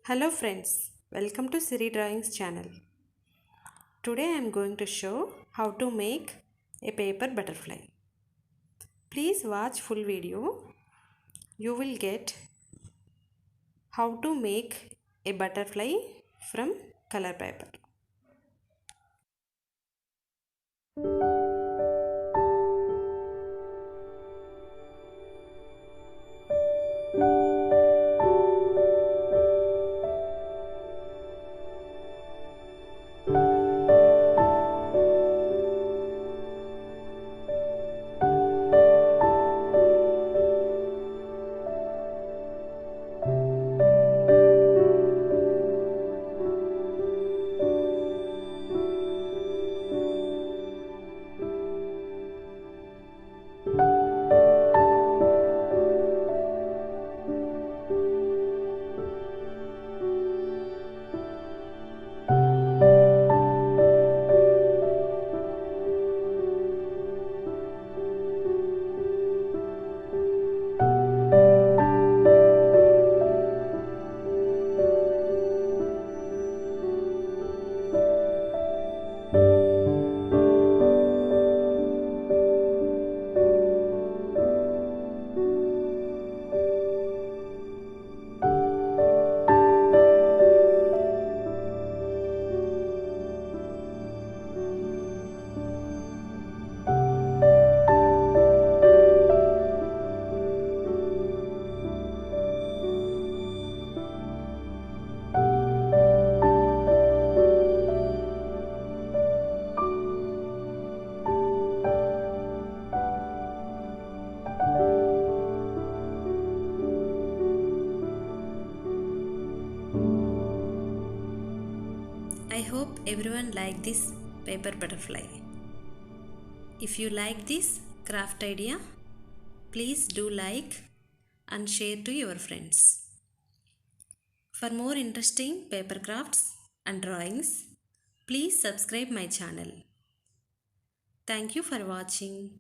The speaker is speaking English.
Hello friends, welcome to Siridrawings channel. Today I am going to show how to make a paper butterfly. Please watch full video. You will get how to make a butterfly from color paper. I hope everyone like this paper butterfly. If you like this craft idea, please do like and share to your friends. For more interesting paper crafts and drawings, please subscribe my channel. Thank you for watching.